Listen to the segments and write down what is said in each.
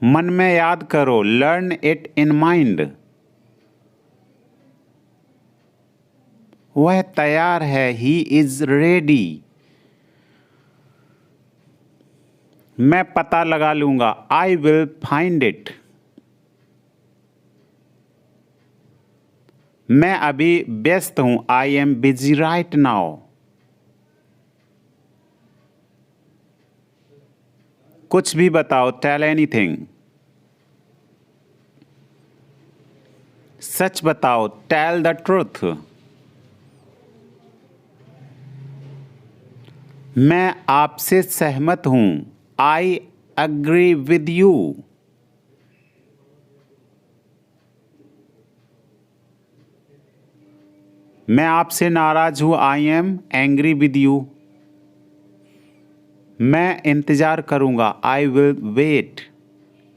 मन में याद करो, लर्न इट इन माइंड। वह तैयार है, ही इज रेडी। मैं पता लगा लूंगा, आई विल फाइंड इट। मैं अभी व्यस्त हूं, I am busy right now. कुछ भी बताओ, टेल एनीथिंग। सच बताओ, टेल द ट्रूथ। मैं आपसे सहमत हूं, आई अग्री विद यू। मैं आपसे नाराज हूं, I am angry with you. मैं इंतजार करूंगा, आई विल वेट।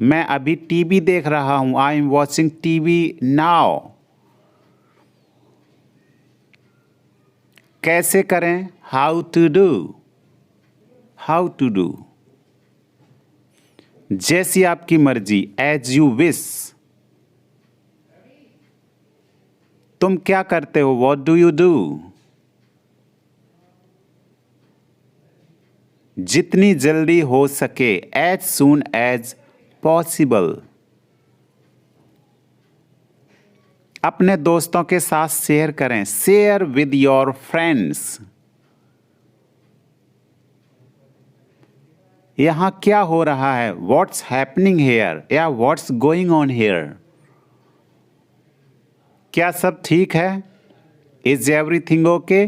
मैं अभी टीवी देख रहा हूं, I am watching TV now. कैसे करें, how to do. How to do. जैसी आपकी मर्जी, एज यू विश। तुम क्या करते हो, वॉट डू यू डू। जितनी जल्दी हो सके, एज सून एज पॉसिबल। अपने दोस्तों के साथ शेयर करें, शेयर विद योर फ्रेंड्स। यहां क्या हो रहा है, व्हाट्स हैपनिंग हेयर या व्हाट्स गोइंग ऑन हेयर। क्या सब ठीक है, इज एवरीथिंग ओके।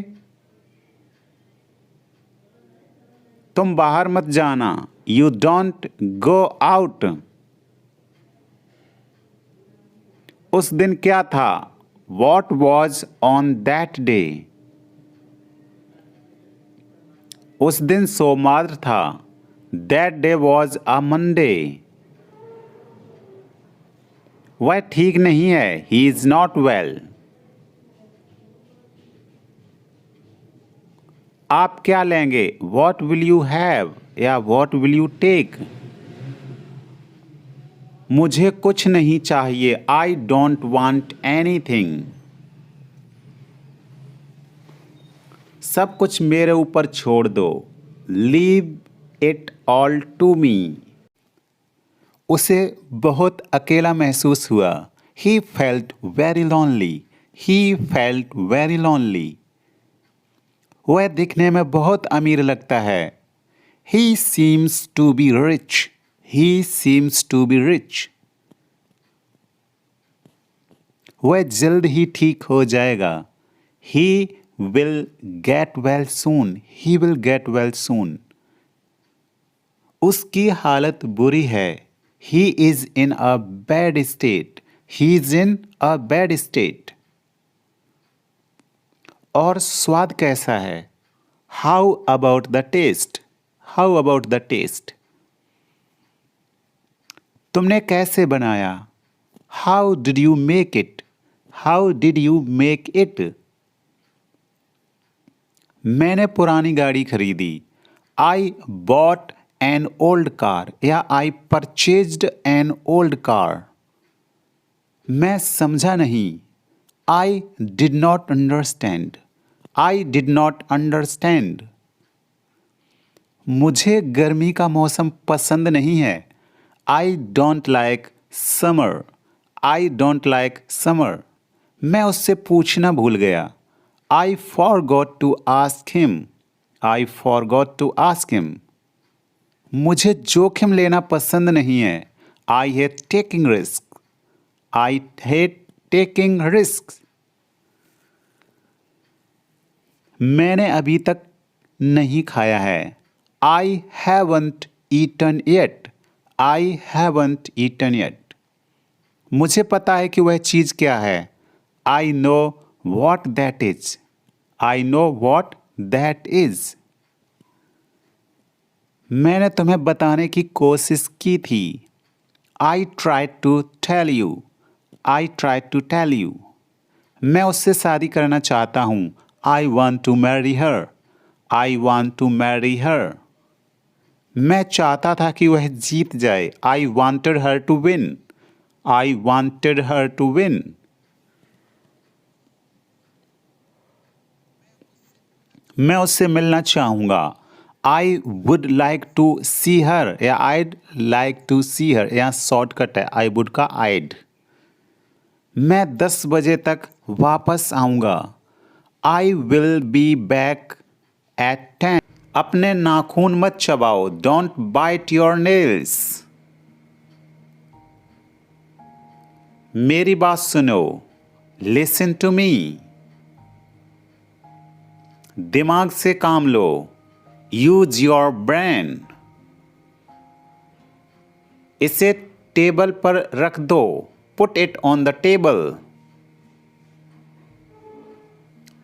तुम बाहर मत जाना, यू डोंट गो आउट। उस दिन क्या था, what was on that day. उस दिन सोमवार था, that day was a Monday. वह ठीक नहीं है, ही इज नॉट वेल। आप क्या लेंगे, वॉट विल यू हैव या वॉट विल यू टेक। मुझे कुछ नहीं चाहिए, आई डोंट वांट एनीथिंग। सब कुछ मेरे ऊपर छोड़ दो, leave it all to me. उसे बहुत अकेला महसूस हुआ, he felt very lonely. He felt very lonely. वह दिखने में बहुत अमीर लगता है, he seems to be rich. He seems to be rich. वह जल्द ही ठीक हो जाएगा, he will get well soon. He will get well soon. उसकी हालत बुरी है, he is in a bad state. He is in a bad state. और स्वाद कैसा है, how about the taste. How about the taste. तुमने कैसे बनाया, how did you make it. How did you make it. मैंने पुरानी गाड़ी खरीदी, I bought an old car या I purchased an old car. मैं समझा नहीं, I did not understand. I did not understand. मुझे गर्मी का मौसम पसंद नहीं है, I don't like summer. I don't like summer. मैं उससे पूछना भूल गया, I forgot to ask him. I forgot to ask him. मुझे जोखिम लेना पसंद नहीं है, I hate taking risk. I hate taking risk. मैंने अभी तक नहीं खाया है, I haven't eaten yet. I haven't eaten yet. मुझे पता है कि वह चीज़ क्या है, I know what that is. I know what that is. मैंने तुम्हें बताने की कोशिश की थी, I tried to tell you. I tried to tell you. मैं उससे शादी करना चाहता हूँ, I want to marry her. I want to marry her. मैं चाहता था कि वह जीत जाए। I wanted her to win. I wanted her to win. मैं उससे मिलना चाहूँगा। I would like to see her या I'd like to see her, यहाँ शॉर्टकट है आई वुड का आईड। मैं 10 बजे तक वापस आऊँगा। I will be back at 10। अपने नाखून मत चबाओ। Don't bite your nails. मेरी बात सुनो। Listen to me. दिमाग से काम लो। Use your brain. इसे टेबल पर रख दो। Put it on the table.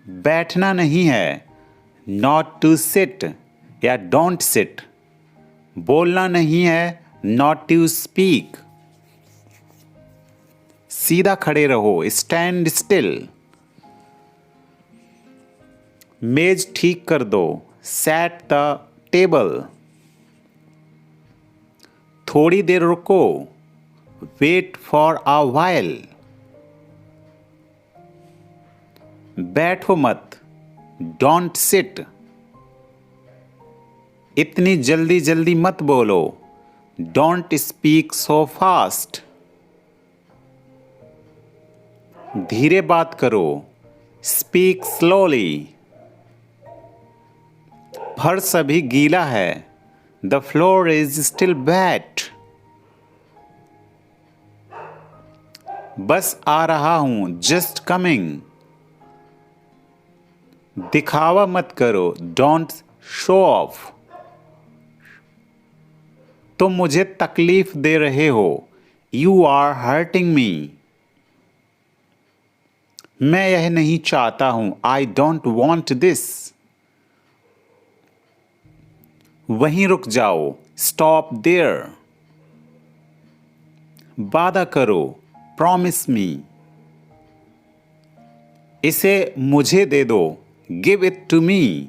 बैठना नहीं है। नॉट टू सिट या डोंट सिट। बोलना नहीं है। Not to speak. सीधा खड़े रहो। Stand still. मेज ठीक कर दो। Set the table. थोड़ी देर रुको। Wait for a while. बैठो मत। Don't sit. इतनी जल्दी जल्दी मत बोलो। Don't speak so fast. धीरे बात करो। Speak slowly. फर्श अभी गीला है। The floor is still wet. बस आ रहा हूं। Just coming. दिखावा मत करो। Don't show off. तुम मुझे तकलीफ दे रहे हो। You are hurting me. मैं यह नहीं चाहता हूं। I don't want this. वहीं रुक जाओ। Stop there. वादा करो। Promise me. इसे मुझे दे दो। Give it to me.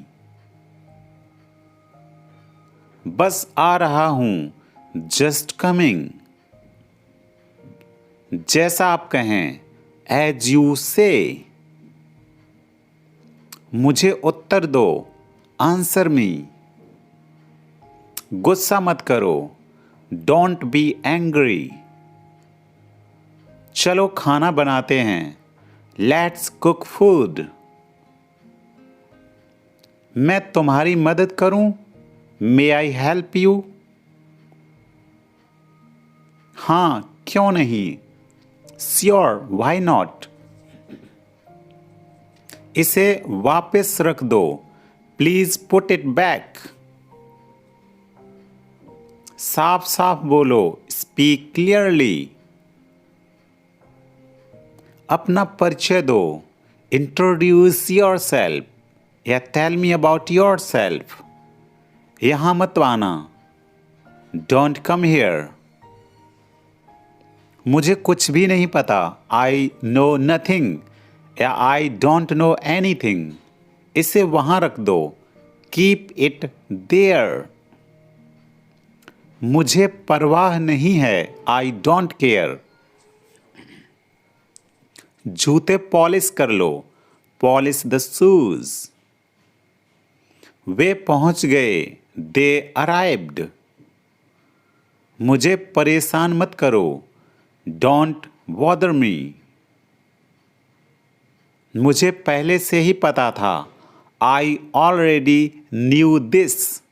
बस आ रहा हूं। Just coming. जैसा आप कहें। As you say. मुझे उत्तर दो। Answer me. गुस्सा मत करो। Don't be angry. चलो खाना बनाते हैं। Let's cook food. मैं तुम्हारी मदद करूं? May I help you? हाँ, क्यों नहीं? Sure, why not? इसे वापस रख दो। Please put it back. साफ साफ बोलो। Speak clearly. अपना परिचय दो। इंट्रोड्यूस योर सेल्फ या tell me about yourself. यहां मत आना। Don't come here. मुझे कुछ भी नहीं पता। आई नो नथिंग या आई डोंट नो एनीथिंग। इसे वहां रख दो। Keep it there. मुझे परवाह नहीं है। I don't care. जूते पॉलिश कर लो। Polish the shoes. वे पहुंच गए। They arrived. मुझे परेशान मत करो। Don't bother me. मुझे पहले से ही पता था। I already knew this.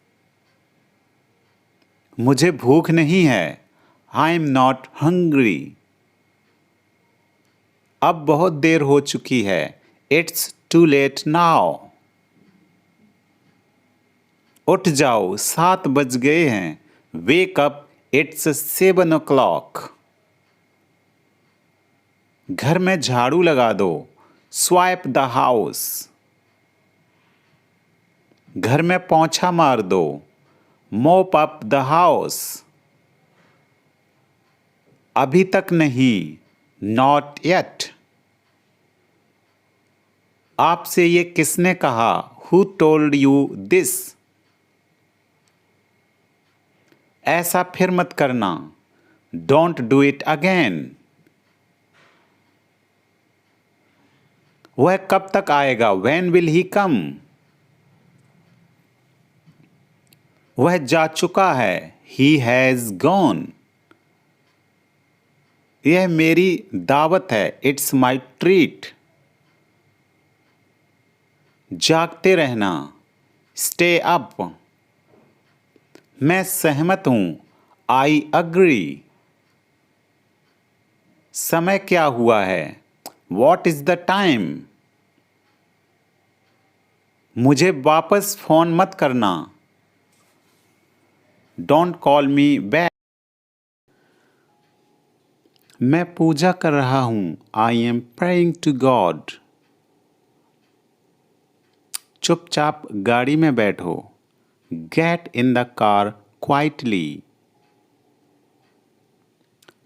मुझे भूख नहीं है। I am not hungry. अब बहुत देर हो चुकी है। It's too late now. उठ जाओ। 7 बज गए हैं। Wake up. It's 7 o'clock। घर में झाड़ू लगा दो। Swipe the house. घर में पोंछा मार दो। मोप अप द हाउस। अभी तक नहीं। Not yet. आपसे ये किसने कहा? Who told you this? ऐसा फिर मत करना। Don't do it again. वह कब तक आएगा? व्हेन विल ही कम? वह जा चुका है। He has gone. यह मेरी दावत है। It's my treat. जागते रहना। Stay up. मैं सहमत हूं। I agree. समय क्या हुआ है? What is the time? मुझे वापस फोन मत करना। Don't call me back. मैं पूजा कर रहा हूं। I am praying to God. चुपचाप गाड़ी में बैठो। Get in the car quietly.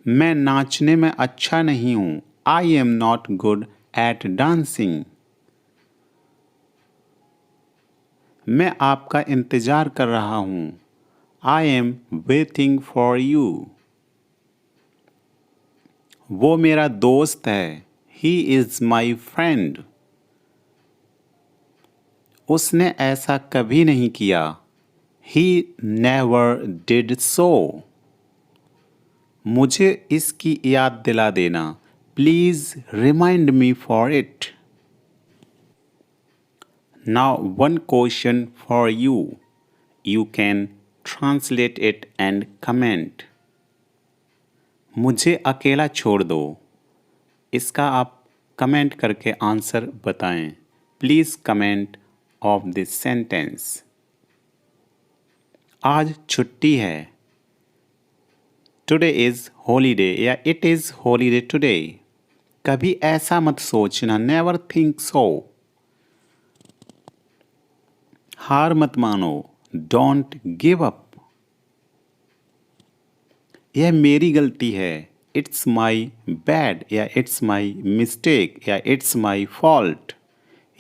मैं नाचने में अच्छा नहीं हूं। I am not good at dancing. मैं आपका इंतजार कर रहा हूं। I am waiting for you. वो मेरा दोस्त है। He is my friend. उसने ऐसा कभी नहीं किया। He never did so. मुझे इसकी याद दिला देना। Please remind me for it. Now one question for you. You can translate it and comment. मुझे अकेला छोड़ दो. इसका आप कमेंट करके आंसर बताएं. Please comment of this sentence. आज छुट्टी है. टुडे इज़ हॉलीडे या इट इज़ हॉलीडे टुडे. कभी ऐसा मत सोचना. Never think so. हार मत मानो. Don't give up. यह मेरी गलती है. इट्स माई बैड या इट्स माई मिस्टेक या इट्स माई फॉल्ट.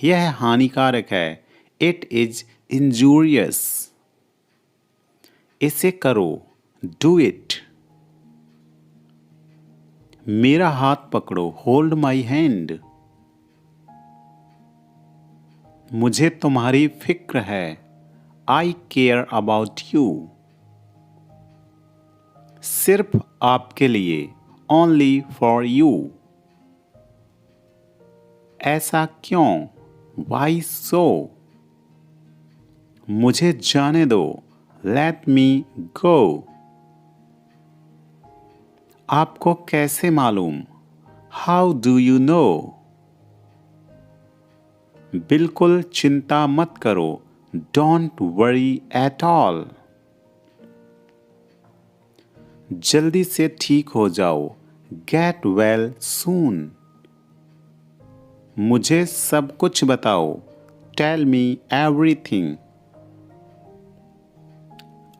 यह हानिकारक है. It is injurious. इसे करो. Do it. मेरा हाथ पकड़ो. Hold my hand. मुझे तुम्हारी फिक्र है. आई केयर अबाउट यू. सिर्फ आपके लिए. Only for you. ऐसा क्यों? Why so. मुझे जाने दो. Let me go. आपको कैसे मालूम? How do you know. बिल्कुल चिंता मत करो. Don't worry at all. जल्दी से ठीक हो जाओ. Get well soon. मुझे सब कुछ बताओ. Tell me everything.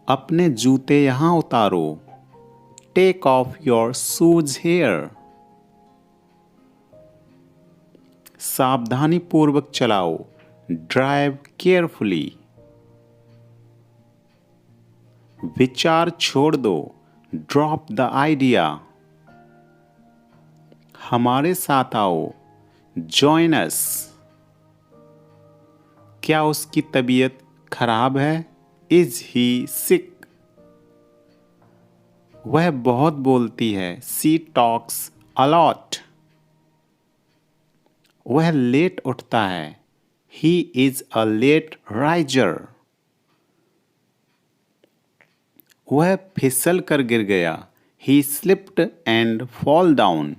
अपने जूते यहाँ उतारो. Take off your shoes here. सावधानी पूर्वक चलाओ. Drive carefully. विचार छोड़ दो. Drop the idea. हमारे साथ आओ. Join us. क्या उसकी तबीयत खराब है? Is he sick. वह बहुत बोलती है. She talks a lot. वह लेट उठता है. He is a late riser. वह फिसल कर गिर गया. He slipped and fall down.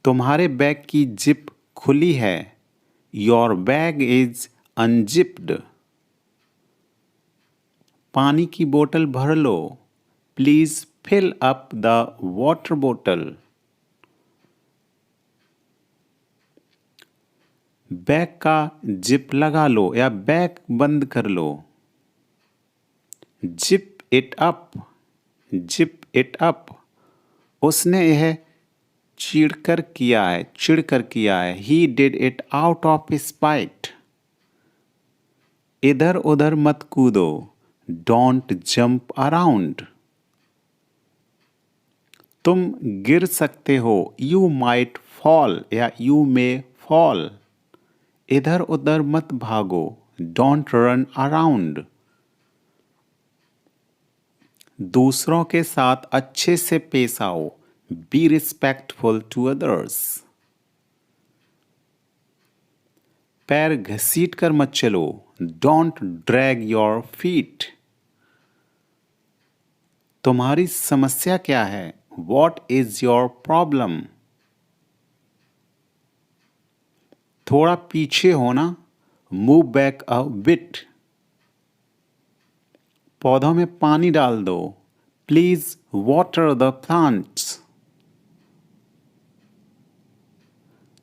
तुम्हारे बैग की जिप खुली है. Your bag is unzipped. पानी की बोतल भर लो. Please fill up the water bottle. Bag का जिप लगा लो या बैग बंद कर लो. Zip it up. Zip it up. उसने यह चिढ़कर किया है. He did it out of spite. इधर उधर मत कूदो. Don't jump around. तुम गिर सकते हो, यू माइट फॉल या यू मे फॉल। इधर उधर मत भागो, डोंट रन अराउंड। दूसरों के साथ अच्छे से पेश आओ, बी रिस्पेक्टफुल टू अदर्स। पैर घसीट कर मत चलो, डोंट ड्रैग योर फीट। तुम्हारी समस्या क्या है, वॉट इज योर प्रॉब्लम। थोड़ा पीछे होना, मूव बैक अ बिट। पौधों में पानी डाल दो, प्लीज वाटर द प्लांट्स।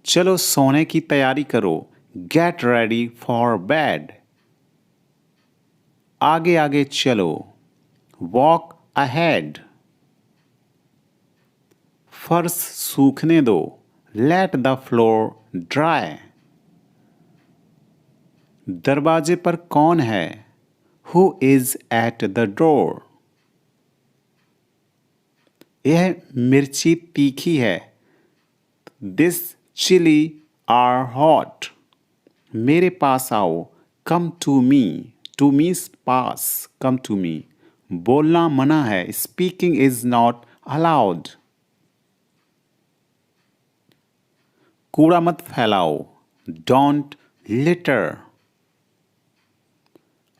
चलो सोने की तैयारी करो, गेट रेडी फॉर बेड। आगे आगे चलो, वॉक अहेड। फर्श सूखने दो, लेट द फ्लोर ड्राई। दरवाजे पर कौन है, who is at the door. यह मिर्ची तीखी है, दिस चिली आर हॉट। मेरे पास आओ, कम टू मी, टू मीस पास, कम टू मी। बोलना मना है, स्पीकिंग इज नॉट अलाउड। कूड़ा मत फैलाओ, डोंट लिटर।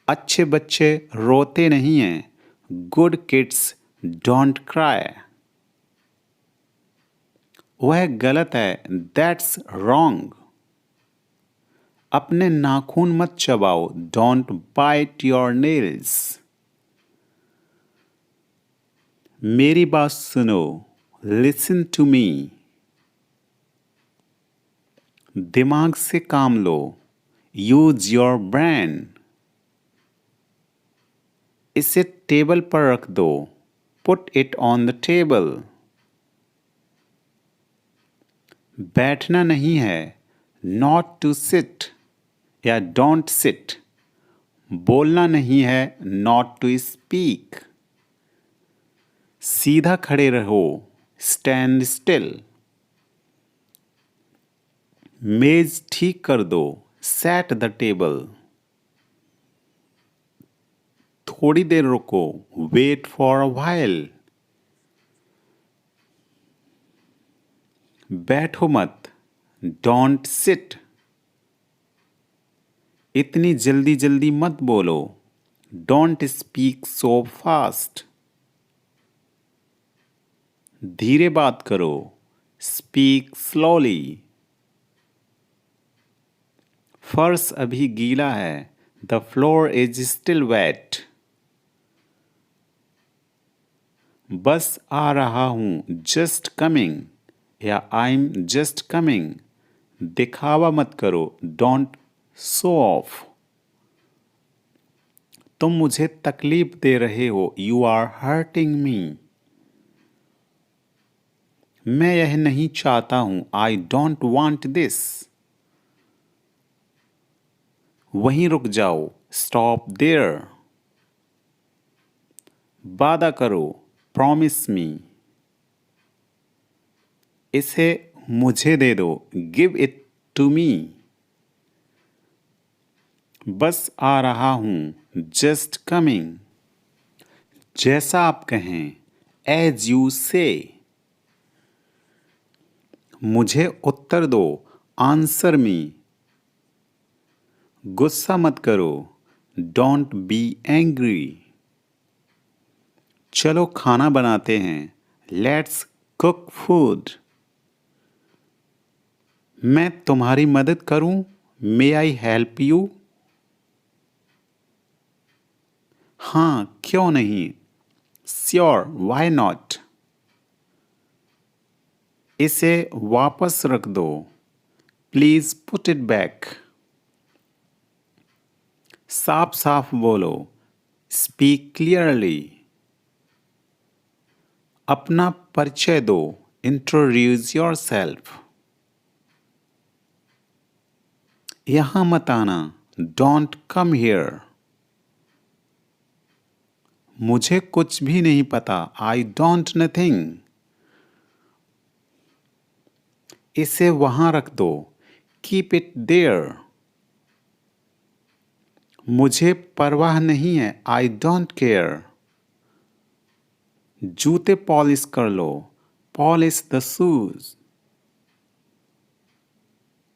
अच्छे बच्चे रोते नहीं हैं, गुड किड्स डोंट क्राई। वह गलत है, दैट्स रॉन्ग। अपने नाखून मत चबाओ, डोंट बाइट योर नेल्स। मेरी बात सुनो, लिसन टू मी। दिमाग से काम लो, यूज योर ब्रेन। इसे टेबल पर रख दो, put it on the table. बैठना नहीं है, नॉट टू सिट या डोंट सिट। बोलना नहीं है, नॉट टू स्पीक। सीधा खड़े रहो, स्टैंड स्टिल। मेज ठीक कर दो, सेट द टेबल। थोड़ी देर रुको, वेट फॉर अ व्हाइल। बैठो मत, डोंट सिट। इतनी जल्दी जल्दी मत बोलो, डोंट स्पीक सो फास्ट। धीरे बात करो, स्पीक स्लोली। फर्श अभी गीला है, the floor is still wet. बस आ रहा हूं, जस्ट कमिंग या आई एम जस्ट कमिंग। दिखावा मत करो, डोंट शो ऑफ। तुम मुझे तकलीफ दे रहे हो, यू आर हर्टिंग मी। मैं यह नहीं चाहता हूं, आई डोंट वांट दिस। वहीं रुक जाओ, स्टॉप देयर। वादा करो, प्रॉमिस मी। इसे मुझे दे दो, गिव इट टू मी। बस आ रहा हूं, जस्ट कमिंग। जैसा आप कहें, एज यू से। मुझे उत्तर दो, आंसर मी। गुस्सा मत करो, डोंट बी एंग्री। चलो खाना बनाते हैं, लेट्स कुक फूड। मैं तुम्हारी मदद करूं, मे आई हेल्प यू। हाँ, क्यों नहीं, श्योर व्हाई नॉट। इसे वापस रख दो, प्लीज पुट इट बैक। साफ साफ बोलो, स्पीक क्लियरली। अपना परिचय दो, इंट्रोड्यूस योर सेल्फ। यहां मत आना, डोंट कम हियर। मुझे कुछ भी नहीं पता। I don't nothing. इसे वहां रख दो। Keep it there. मुझे परवाह नहीं है। I don't care. जूते पॉलिश कर लो। Polish the shoes.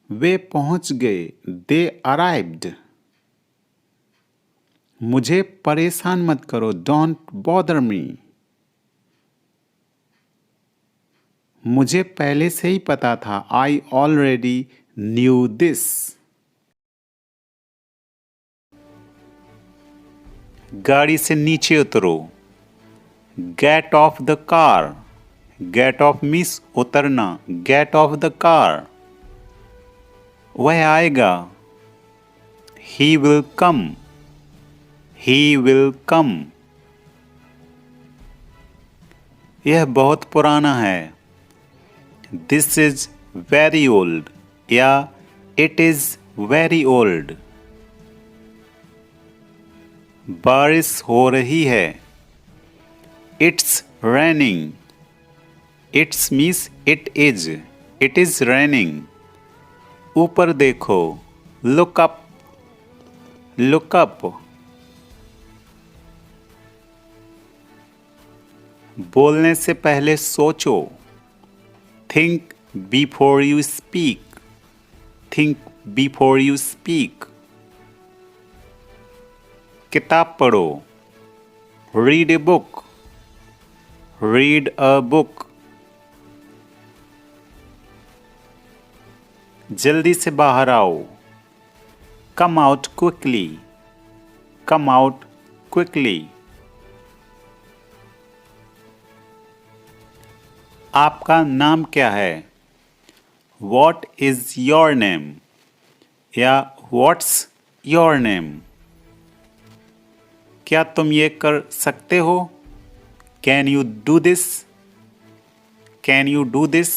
वे पहुंच गए। They arrived. मुझे परेशान मत करो। Don't bother me. मुझे पहले से ही पता था। I already knew this. गाड़ी से नीचे उतरो। Get off the car. Get off means उतरना। Get off the car. वह आएगा। He will come. He will come. यह बहुत पुराना है। दिस इज वेरी ओल्ड या इट इज वेरी ओल्ड। बारिश हो रही है। It's raining. It's means it is. It is raining. ऊपर देखो। Look up. Look up. बोलने से पहले सोचो। Think before you speak. Think before you speak. किताब पढ़ो। Read a book. Read a book. जल्दी से बाहर आओ। Come out quickly. Come out quickly. आपका नाम क्या है? वॉट इज योर नेम या व्हाट्स योर नेम। क्या तुम ये कर सकते हो? Can you do this? Can you do this?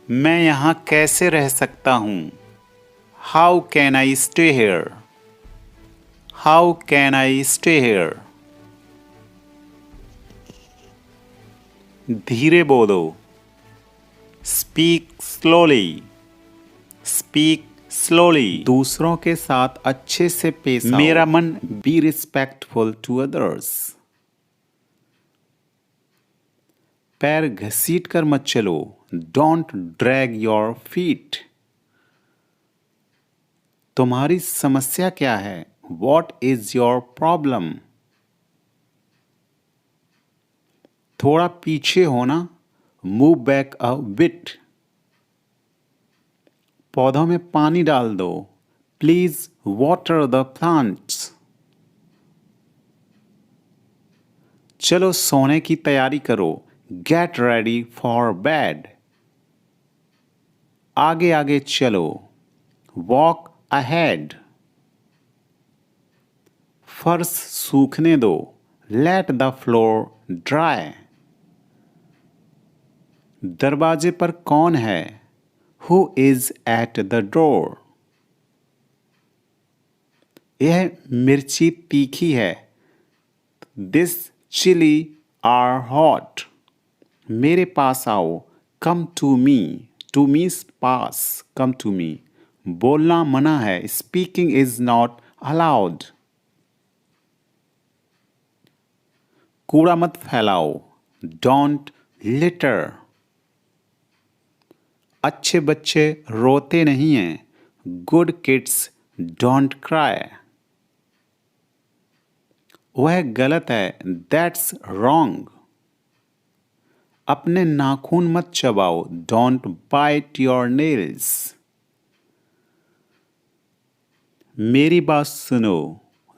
मैं यहाँ कैसे रह सकता हूँ? How can I stay here? How can I stay here? धीरे बोलो। Speak slowly. Speak slowly. दूसरों के साथ अच्छे से पेश आओ। मेरा मन बी रिस्पेक्टफुल टू अदर्स। पैर घसीट कर मत चलो। Don't drag your feet. तुम्हारी समस्या क्या है? What is your problem? थोड़ा पीछे होना। Move back a bit. पौधों में पानी डाल दो। Please water the plants. चलो सोने की तैयारी करो। Get ready for bed. आगे आगे चलो। Walk ahead. फर्श सूखने दो। Let the floor dry. दरवाजे पर कौन है? Who is at the door? यह मिर्ची तीखी है। This chili are hot. मेरे पास आओ। Come to me. To means पास। Come to me. बोलना मना है। Speaking is not allowed. कूड़ा मत फैलाओ। Don't litre. अच्छे बच्चे रोते नहीं हैं। Good kids don't cry. वह गलत है। That's wrong. अपने नाखून मत चबाओ। Don't bite your nails. मेरी बात सुनो।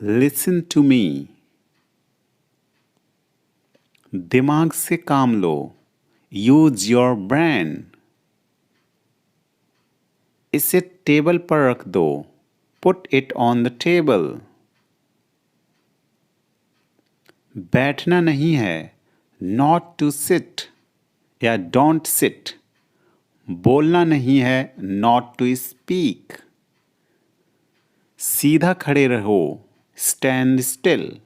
Listen to me. दिमाग से काम लो। Use your brain. इसे टेबल पर रख दो। Put it on the table. बैठना नहीं है। नॉट टू सिट या डोंट सिट। बोलना नहीं है। Not to speak. सीधा खड़े रहो। Stand still.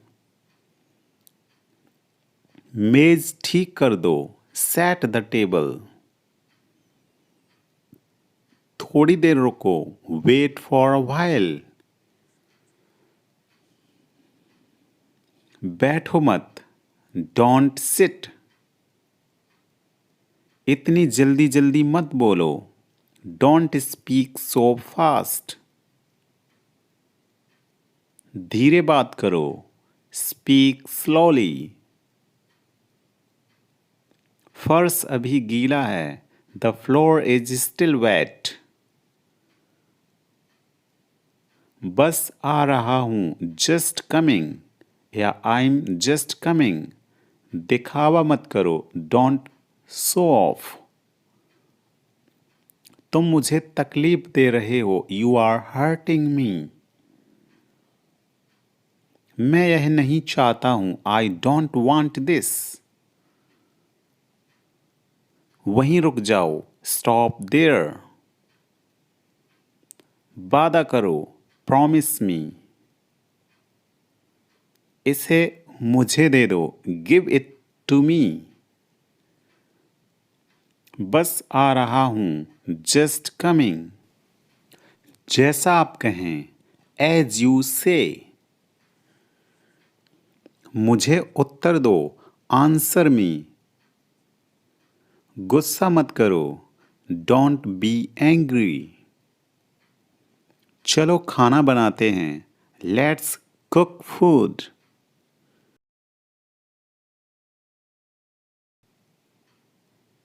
मेज ठीक कर दो, सेट द टेबल। थोड़ी देर रुको, वेट फॉर अ व्हाइल। बैठो मत, डोंट सिट। इतनी जल्दी जल्दी मत बोलो, डोंट स्पीक सो फास्ट। धीरे बात करो, स्पीक स्लोली। फर्श अभी गीला है, the floor is still wet. बस आ रहा हूं, जस्ट कमिंग या आई एम जस्ट कमिंग। दिखावा मत करो, डोंट शो ऑफ। तुम मुझे तकलीफ दे रहे हो, यू आर हर्टिंग मी। मैं यह नहीं चाहता हूं, आई डोंट वांट दिस। वहीं रुक जाओ, स्टॉप देयर। वादा करो, प्रॉमिस मी। इसे मुझे दे दो, गिव इट टू मी। बस आ रहा हूं, जस्ट कमिंग। जैसा आप कहें, एज यू से। मुझे उत्तर दो, आंसर मी। गुस्सा मत करो, डोंट बी एंग्री। चलो खाना बनाते हैं, लेट्स कुक फूड।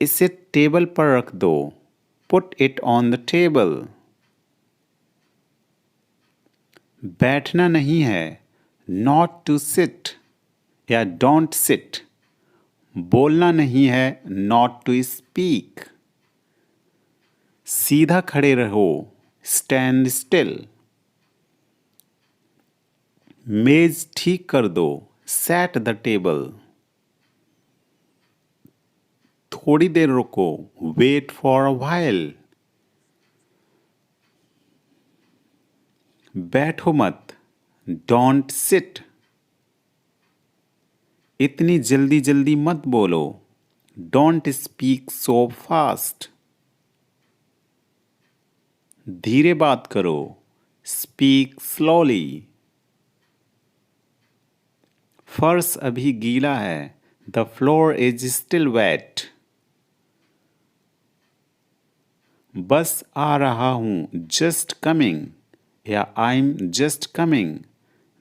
इसे टेबल पर रख दो, put it on the table. बैठना नहीं है, नॉट टू सिट या डोंट सिट। बोलना नहीं है, नॉट टू स्पीक। सीधा खड़े रहो, स्टैंड स्टिल। मेज ठीक कर दो, सेट द टेबल। थोड़ी देर रुको, वेट फॉर अ व्हाइल। बैठो मत, डोंट सिट। इतनी जल्दी जल्दी मत बोलो, डोंट स्पीक सो फास्ट। धीरे बात करो, स्पीक स्लोली। फर्श अभी गीला है, the floor is still wet. बस आ रहा हूं, जस्ट कमिंग या आई एम जस्ट कमिंग।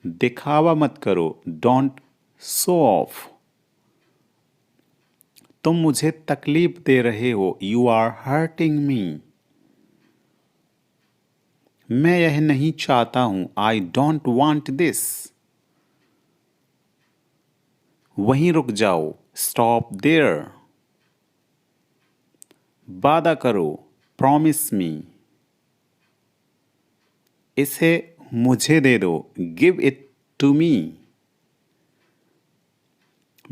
दिखावा मत करो, डोंट शो ऑफ। तुम मुझे तकलीफ दे रहे हो, यू आर हर्टिंग मी। मैं यह नहीं चाहता हूं, आई डोंट वांट दिस। वहीं रुक जाओ, स्टॉप देयर। वादा करो, प्रॉमिस मी। इसे मुझे दे दो, गिव इट टू मी।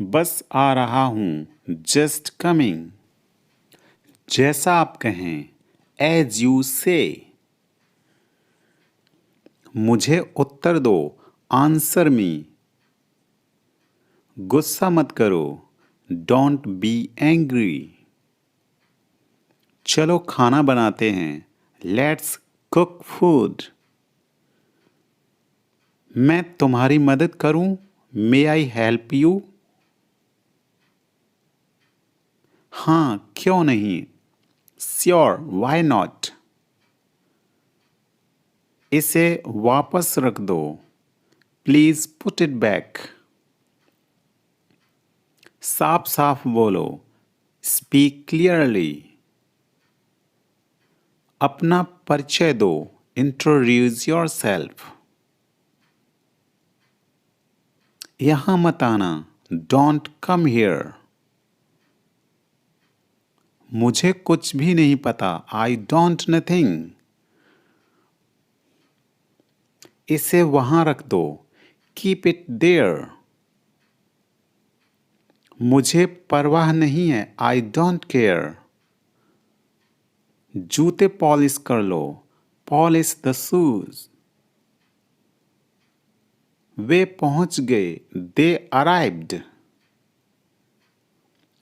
बस आ रहा हूं, जस्ट कमिंग। जैसा आप कहें, एज यू से। मुझे उत्तर दो, आंसर मी। गुस्सा मत करो, डोंट बी एंग्री। चलो खाना बनाते हैं, लेट्स कुक फूड। मैं तुम्हारी मदद करूं, मे आई हेल्प यू। हाँ, क्यों नहीं, श्योर व्हाई नॉट। इसे वापस रख दो, प्लीज पुट इट बैक। साफ साफ बोलो, स्पीक क्लियरली। अपना परिचय दो, इंट्रोड्यूस योर सेल्फ। यहां मत आना, डोंट कम हियर। मुझे कुछ भी नहीं पता, आई डोंट नथिंग। इसे वहां रख दो, कीप इट देयर। मुझे परवाह नहीं है, आई डोंट केयर। जूते पॉलिश कर लो, पॉलिश द शूज। वे पहुंच गए, दे अराइव्ड।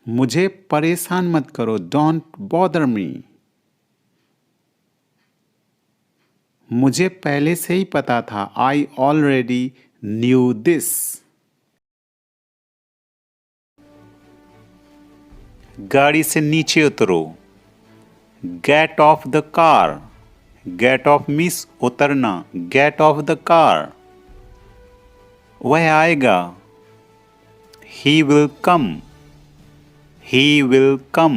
मुझे परेशान मत करो, डोंट बॉदर मी। मुझे पहले से ही पता था, आई ऑलरेडी न्यू दिस। गाड़ी से नीचे उतरो, get off the car. Get off means उतरना, गेट ऑफ द कार। वह आएगा, he will come. He will come.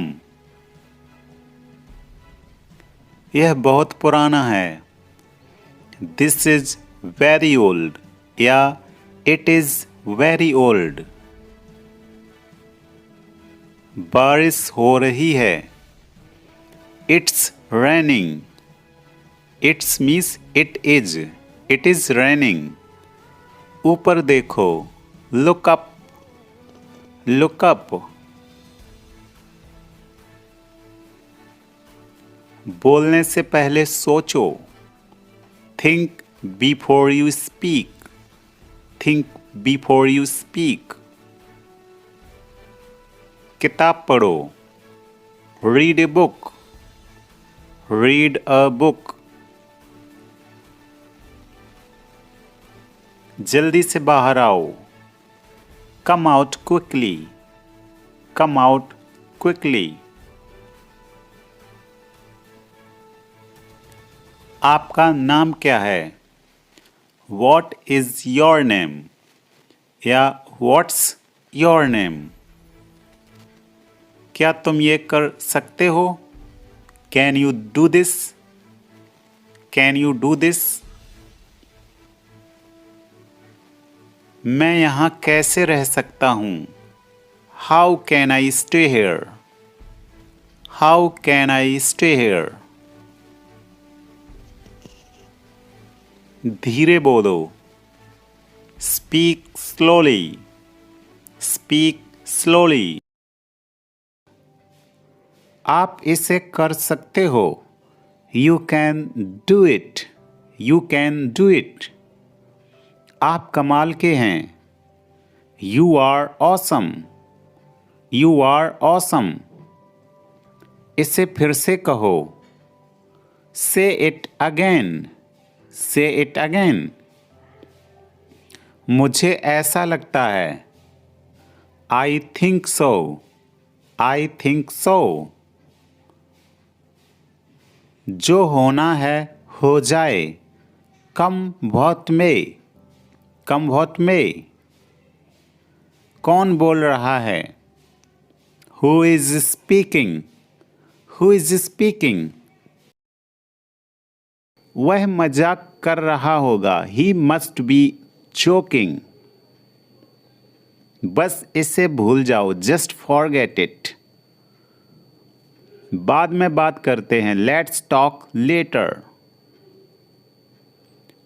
यह बहुत पुराना है, दिस इज वेरी ओल्ड या इट इज वेरी ओल्ड। बारिश हो रही है, it's raining. It's means it is raining. ऊपर देखो, लुक अप। Look up. बोलने से पहले सोचो, think before you speak. Think before you speak. किताब पढ़ो, read a book. Read a book. जल्दी से बाहर आओ, come out quickly. Come out quickly. आपका नाम क्या है? वॉट इज योर नेम या व्हाट्स योर नेम। क्या तुम ये कर सकते हो? Can you do this? Can you do this? मैं यहाँ कैसे रह सकता हूँ? How can I stay here? How can I stay here? धीरे बोलो, स्पीक स्लोली। Speak slowly. आप इसे कर सकते हो, you can do it. You can do it. आप कमाल के हैं, you are awesome. You are awesome. इसे फिर से कहो, say it again. Say it again. मुझे ऐसा लगता है, I think so. I think so. जो होना है हो जाए, कम बहुत में। कम बहुत में। कौन बोल रहा है? Who is speaking? Who is speaking? वह मजाक कर रहा होगा, ही मस्ट बी जोकिंग। बस इसे भूल जाओ, जस्ट फॉरगेट इट। बाद में बात करते हैं, लेट्स टॉक लेटर।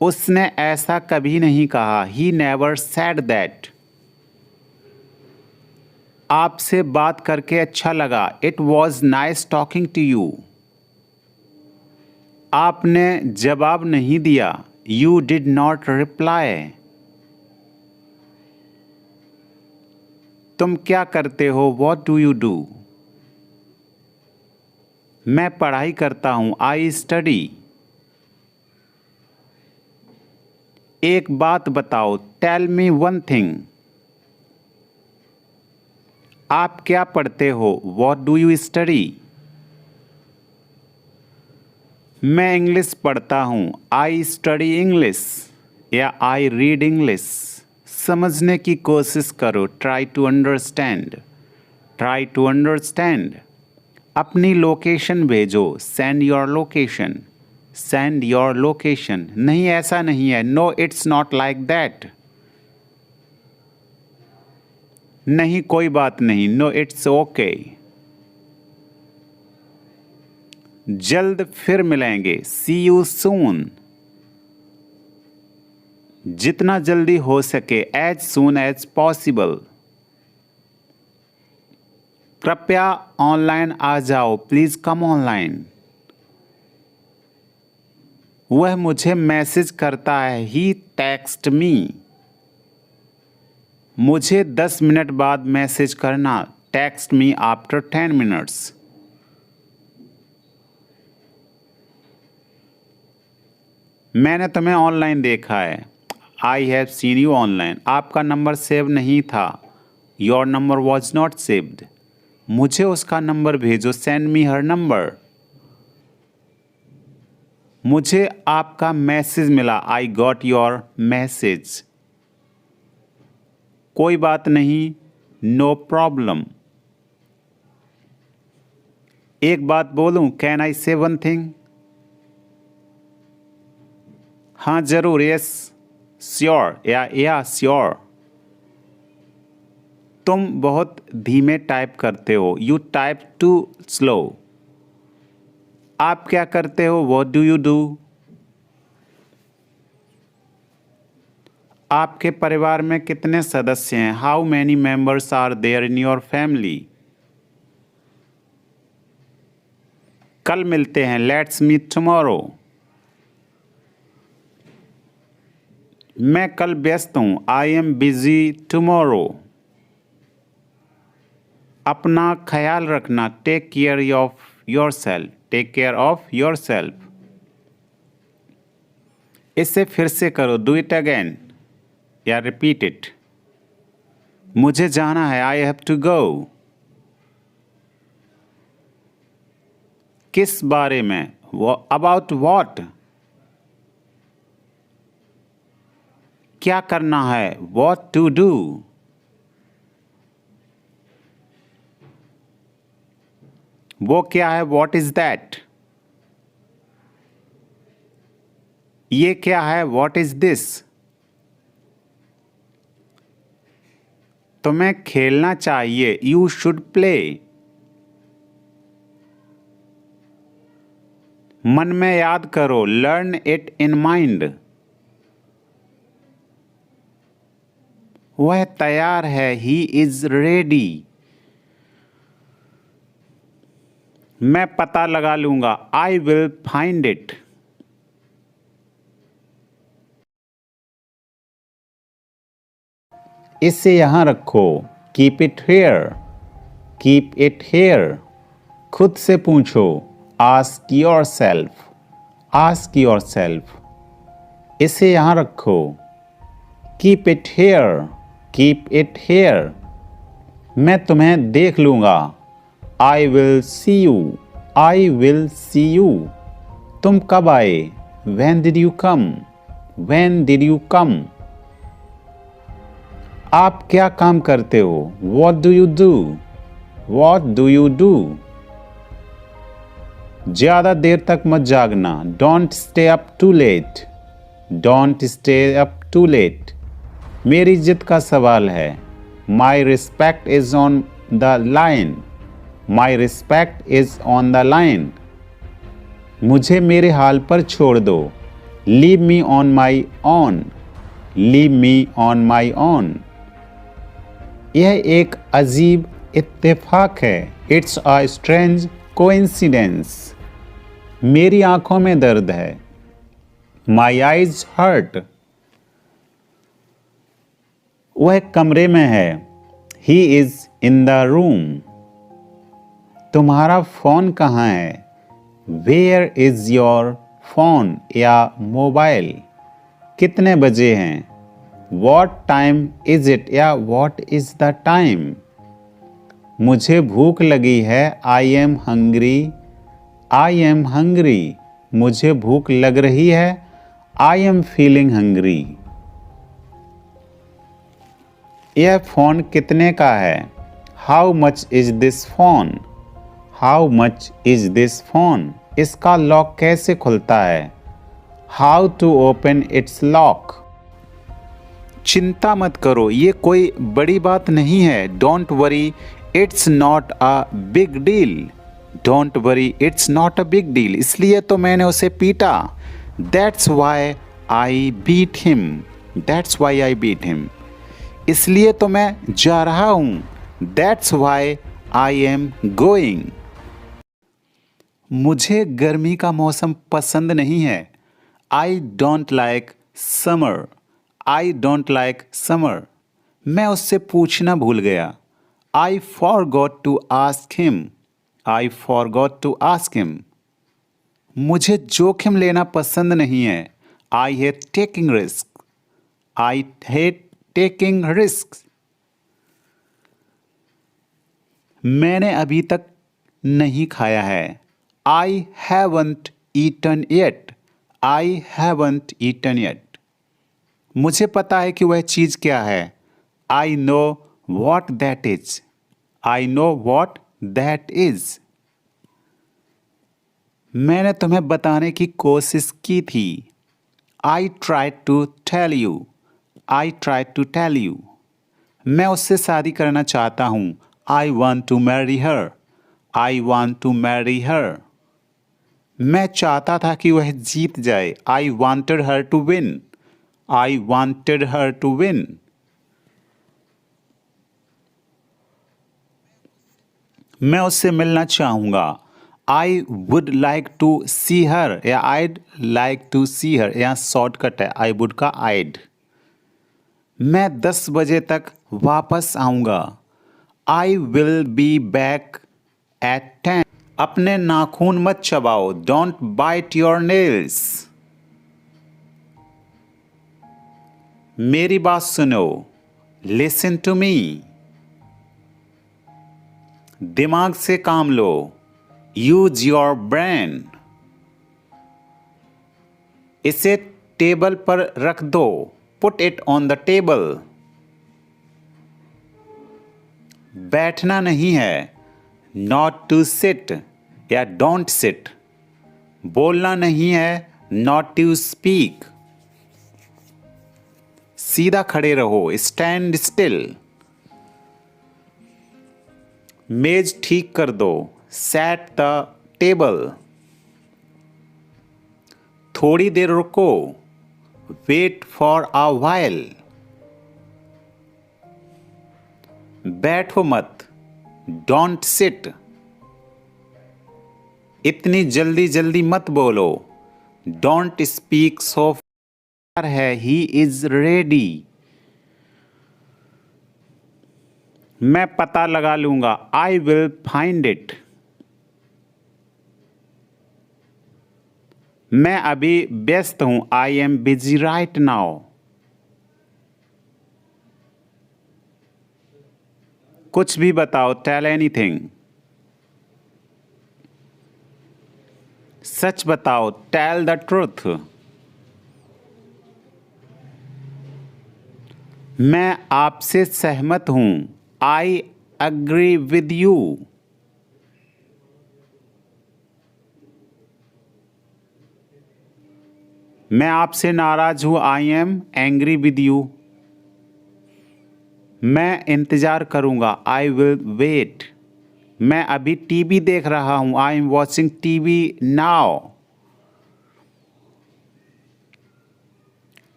उसने ऐसा कभी नहीं कहा, ही नेवर सेड दैट। आपसे बात करके अच्छा लगा, it was nice talking to you. आपने जवाब नहीं दिया, यू डिड नॉट रिप्लाई। तुम क्या करते हो? What do you do? मैं पढ़ाई करता हूं, आई स्टडी। एक बात बताओ, टेल मी वन थिंग। आप क्या पढ़ते हो? What do you study? मैं इंग्लिश पढ़ता हूँ, आई स्टडी इंग्लिश या आई रीड इंग्लिश। समझने की कोशिश करो, try to understand. Try to understand. अपनी लोकेशन भेजो, send your location. Send your location. नहीं, ऐसा नहीं है, no it's not like that. नहीं, कोई बात नहीं, नो इट्स ओके। जल्द फिर मिलेंगे, सी यू सून। जितना जल्दी हो सके, एज सून एज पॉसिबल। कृपया ऑनलाइन आ जाओ, प्लीज कम ऑनलाइन। वह मुझे मैसेज करता है, ही टेक्स्ट मी। मुझे 10 मिनट बाद मैसेज करना, टेक्स्ट मी आफ्टर 10 मिनट्स। मैंने तुम्हें ऑनलाइन देखा है, I have seen you online. आपका नंबर सेव नहीं था, your number was not saved. मुझे उसका नंबर भेजो, सेंड मी हर नंबर। मुझे आपका मैसेज मिला, आई गॉट योर मैसेज। कोई बात नहीं, नो प्रॉब्लम। एक बात बोलूं, कैन आई से वन थिंग? हाँ जरूर, यस श्योर, या श्योर। तुम बहुत धीमे टाइप करते हो, यू टाइप टू स्लो। आप क्या करते हो, व्हाट डू यू डू? आपके परिवार में कितने सदस्य हैं, how many members are there in your family? कल मिलते हैं, लेट्स मीट टुमारो। मैं कल व्यस्त हूं, आई एम बिजी टुमारो। अपना ख्याल रखना, take care of yourself, take care of yourself. इसे फिर से करो, डू इट अगेन या रिपीट इट। मुझे जाना है, आई हैव टू गो। किस बारे में, अबाउट वॉट? क्या करना है, वॉट टू डू? वो क्या है, वॉट इज दैट? ये क्या है, वॉट इज दिस? तुम्हें खेलना चाहिए, यू शुड प्ले। मन में याद करो, लर्न इट इन माइंड। वह तैयार है, ही इज रेडी। मैं पता लगा लूंगा, आई विल फाइंड इट। इसे यहां रखो, keep it here, keep it here. खुद से पूछो, ask your self, ask your self. इसे यहां रखो, keep it here, keep it here. मैं तुम्हें देख लूंगा, I will see you, I will see you. तुम कब आए, when did you come, when did you come. आप क्या काम करते हो, what do you do, what do you do. ज्यादा देर तक मत जागना, don't stay up too late, don't stay up too late. मेरी इज्जत का सवाल है, my respect is on the line, my respect is on the line. मुझे मेरे हाल पर छोड़ दो, leave me on my own, leave me on my own. यह एक अजीब इत्तेफाक है, इट्स अ स्ट्रेंज कोइंसिडेंस। मेरी आंखों में दर्द है, माई आईज हर्ट। वह कमरे में है, he is in the room. तुम्हारा फोन कहाँ है, वेयर इज योर फोन या मोबाइल। कितने बजे हैं, वॉट टाइम इज इट या वॉट इज द टाइम। मुझे भूख लगी है, I am hungry, I am hungry. मुझे भूख लग रही है, आई एम फीलिंग हंग्री। यह फोन कितने का है, how much is this phone, how much is this phone. इसका लॉक कैसे खुलता है, how to open its lock. चिंता मत करो, ये कोई बड़ी बात नहीं है, don't worry it's not a big deal, don't worry it's not a big deal. इसलिए तो मैंने उसे पीटा, that's why I beat him, that's why I beat him. इसलिए तो मैं जा रहा हूं, that's why I am going. मुझे गर्मी का मौसम पसंद नहीं है, I don't like summer, I don't like summer. मैं उससे पूछना भूल गया। I forgot to ask him. I forgot to ask him. मुझे जोखिम लेना पसंद नहीं है। I hate taking risks. I hate taking risks. मैंने अभी तक नहीं खाया है। I haven't eaten yet. I haven't eaten yet. मुझे पता है कि वह चीज़ क्या है। I know what that is. I know what that is. मैंने तुम्हें बताने की कोशिश की थी। I tried to tell you. I tried to tell you. मैं उससे शादी करना चाहता हूँ। I want to marry her. I want to marry her. मैं चाहता था कि वह जीत जाए। I wanted her to win. I wanted her to win. मैं उससे मिलना चाहूँगा। I would like to see her या I'd like to see her यहाँ शॉर्टकट है I would का I'd। मैं 10 बजे तक वापस आऊँगा। I will be back at 10. अपने नाखून मत चबाओ। Don't bite your nails. मेरी बात सुनो। Listen to me. दिमाग से काम लो। Use your brain. इसे टेबल पर रख दो। Put it on the table. बैठना नहीं है। Not to sit या don't sit. बोलना नहीं है। Not to speak. सीधा खड़े रहो। Stand still. मेज ठीक कर दो। Set the table. थोड़ी देर रुको। Wait for a while. बैठो मत। Don't sit. इतनी जल्दी जल्दी मत बोलो। Don't speak so far है he is ready. मैं पता लगा लूंगा। I will find it. मैं अभी व्यस्त हूं। I am busy right now. कुछ भी बताओ। Tell anything. सच बताओ। Tell the truth. मैं आपसे सहमत हूं। I agree with you. मैं आपसे नाराज हूं। I am angry with you. मैं इंतजार करूंगा। I will wait. मैं अभी टीवी देख रहा हूं। I am watching TV now.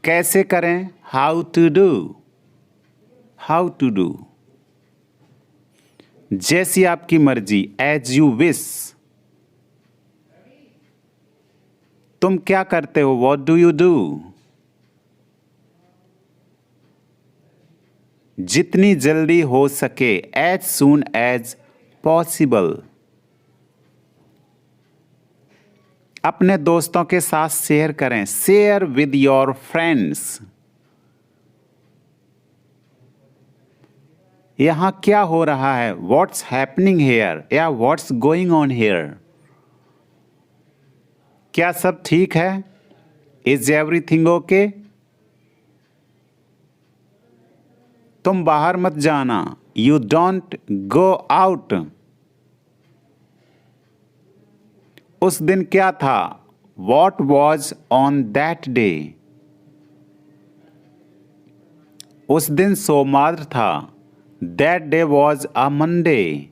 कैसे करें? How to do. How to do. जैसी आपकी मर्जी। As you wish. तुम क्या करते हो? What do you do? जितनी जल्दी हो सके। As soon as possible. अपने दोस्तों के साथ शेयर करें। Share with your friends. यहाँ क्या हो रहा है? What's happening here? या What's going on here? क्या सब ठीक है? Is everything okay? तुम बाहर मत जाना। You don't go out. उस दिन क्या था? What was on that day? उस दिन सोमवार था। That day was a Monday.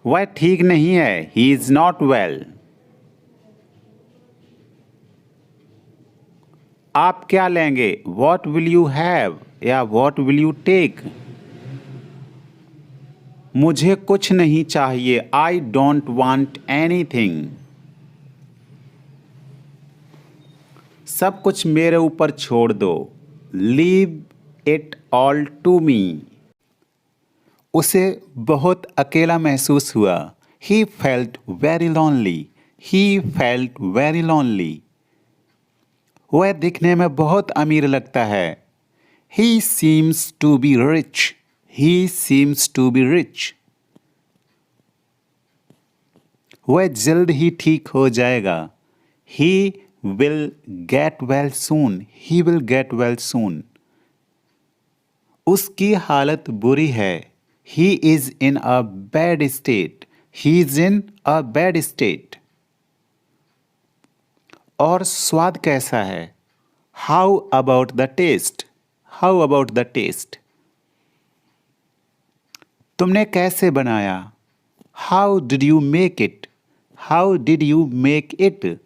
वह ठीक नहीं है। He is not well. आप क्या लेंगे? What will you have? या What will you take? मुझे कुछ नहीं चाहिए। I don't want anything. सब कुछ मेरे ऊपर छोड़ दो। Leave it all to me. उसे बहुत अकेला महसूस हुआ। He felt very lonely. He felt very lonely. वह दिखने में बहुत अमीर लगता है। He seems to be rich. He seems to be rich. वह जल्द ही ठीक हो जाएगा। He will get well soon. He will get well soon. उसकी हालत बुरी है। He is in a bad state. He is in a bad state. और स्वाद कैसा है? How about the taste? How about the taste? तुमने कैसे बनाया? How did you make it? How did you make it?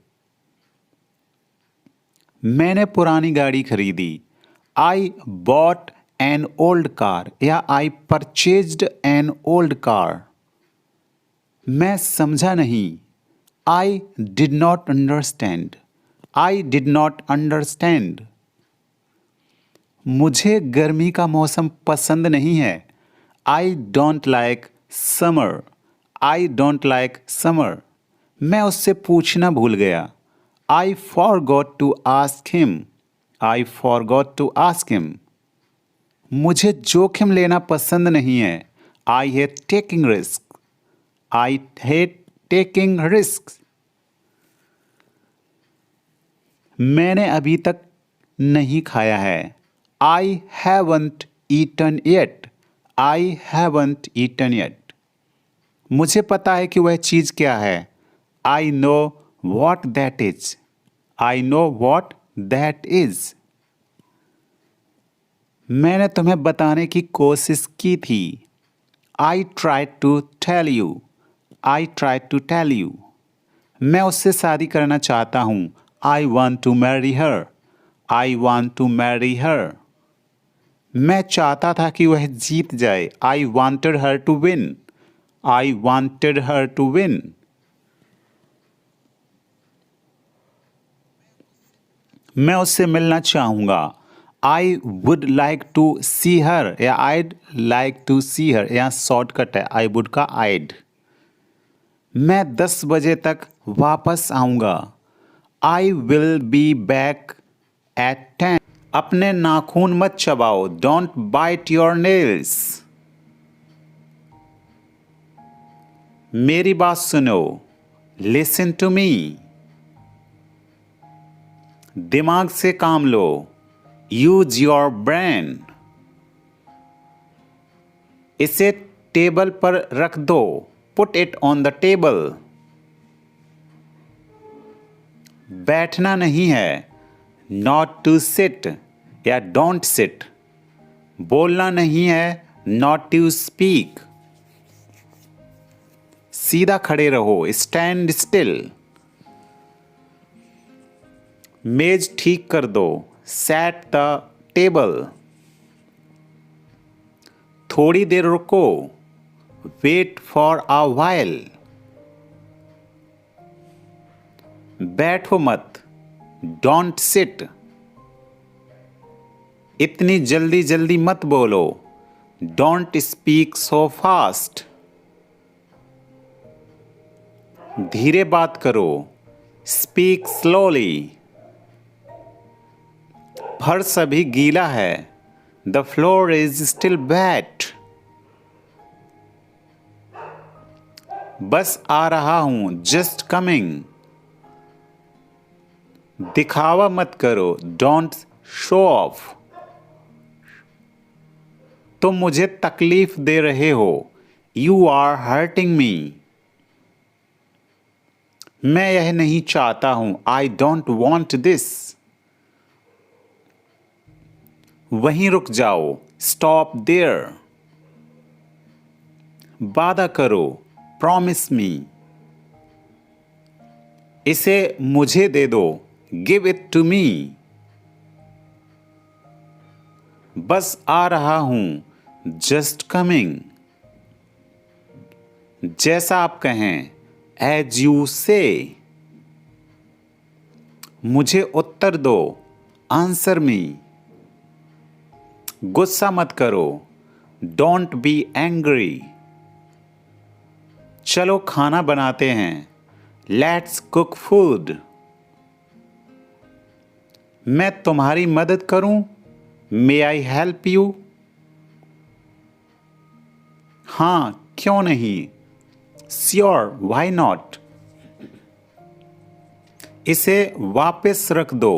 मैंने पुरानी गाड़ी खरीदी। I bought an old car या I purchased an old car. मैं समझा नहीं। I did not understand. I did not understand. मुझे गर्मी का मौसम पसंद नहीं है। I don't like summer. I don't like summer. मैं उससे पूछना भूल गया। I forgot to ask him. I forgot to ask him. मुझे जोखिम लेना पसंद नहीं है। I hate taking risks. I hate taking risks. मैंने अभी तक नहीं खाया है। I haven't eaten yet. I haven't eaten yet. मुझे पता है कि वह चीज़ क्या है। I know what that is. I know what that is. मैंने तुम्हें बताने की कोशिश की थी। I tried to tell you. I tried to tell you. मैं उससे शादी करना चाहता हूँ। I want to marry her. I want to marry her. मैं चाहता था कि वह जीत जाए। I wanted her to win. I wanted her to win. मैं उससे मिलना चाहूँगा। I would like to see her या I'd like to see her या शॉर्टकट है I would का I'd। मैं 10 बजे तक वापस आऊँगा। I will be back at 10. अपने नाखून मत चबाओ। Don't bite your nails. मेरी बात सुनो। Listen to me. दिमाग से काम लो। Use your brain. इसे टेबल पर रख दो। Put it on the table. बैठना नहीं है। Not to sit या don't sit. बोलना नहीं है। Not to speak. सीधा खड़े रहो। Stand still. मेज ठीक कर दो। Set the table. थोड़ी देर रुको। Wait for a while. बैठो मत। Don't sit. इतनी जल्दी जल्दी मत बोलो। Don't speak so fast. धीरे बात करो। Speak slowly. फर्श अभी गीला है। The floor is still wet. बस आ रहा हूं। Just coming. दिखावा मत करो। Don't show off. तुम मुझे तकलीफ दे रहे हो। You are hurting me. मैं यह नहीं चाहता हूं। I don't want this. वहीं रुक जाओ। Stop there. वादा करो। Promise me. इसे मुझे दे दो। Give it to me. बस आ रहा हूं। Just coming. जैसा आप कहें। As you say. मुझे उत्तर दो। Answer me. गुस्सा मत करो, डोंट बी एंग्री। चलो खाना बनाते हैं, लेट्स कुक फूड। मैं तुम्हारी मदद करूं, मे आई हेल्प यू? हाँ, क्यों नहीं, श्योर, व्हाई नॉट। इसे वापस रख दो,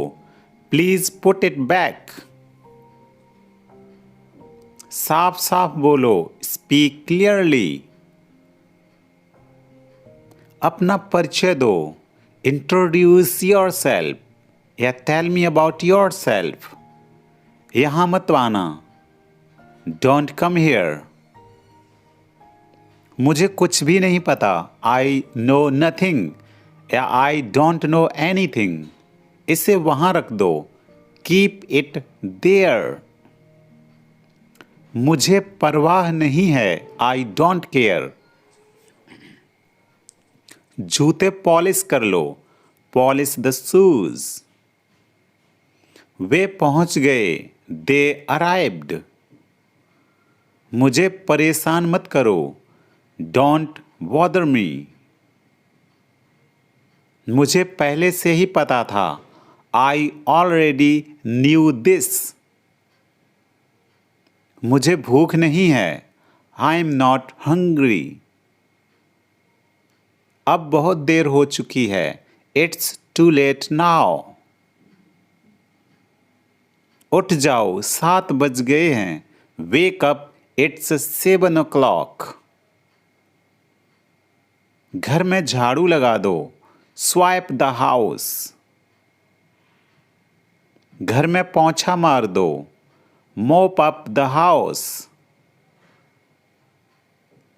प्लीज पुट इट बैक। साफ साफ बोलो, स्पीक क्लियरली। अपना परिचय दो, इंट्रोड्यूस योर सेल्फ या tell me about yourself. यहां मत आना, डोंट कम हियर। मुझे कुछ भी नहीं पता, आई नो नथिंग या आई डोंट नो एनीथिंग। इसे वहां रख दो, कीप इट देयर। मुझे परवाह नहीं है, आई डोंट केयर। जूते पॉलिश कर लो, पॉलिश द शूज। वे पहुंच गए, दे अराइव्ड। मुझे परेशान मत करो, डोंट बॉदर मी। मुझे पहले से ही पता था, आई ऑलरेडी न्यू दिस। मुझे भूख नहीं है, आई एम नॉट हंग्री। अब बहुत देर हो चुकी है, इट्स टू लेट नाउ। उठ जाओ, 7 बज गए हैं, वेक अप, इट्स 7 o'clock। घर में झाड़ू लगा दो, स्वाइप द हाउस। घर में पोंछा मार दो, मोप अप द हाउस।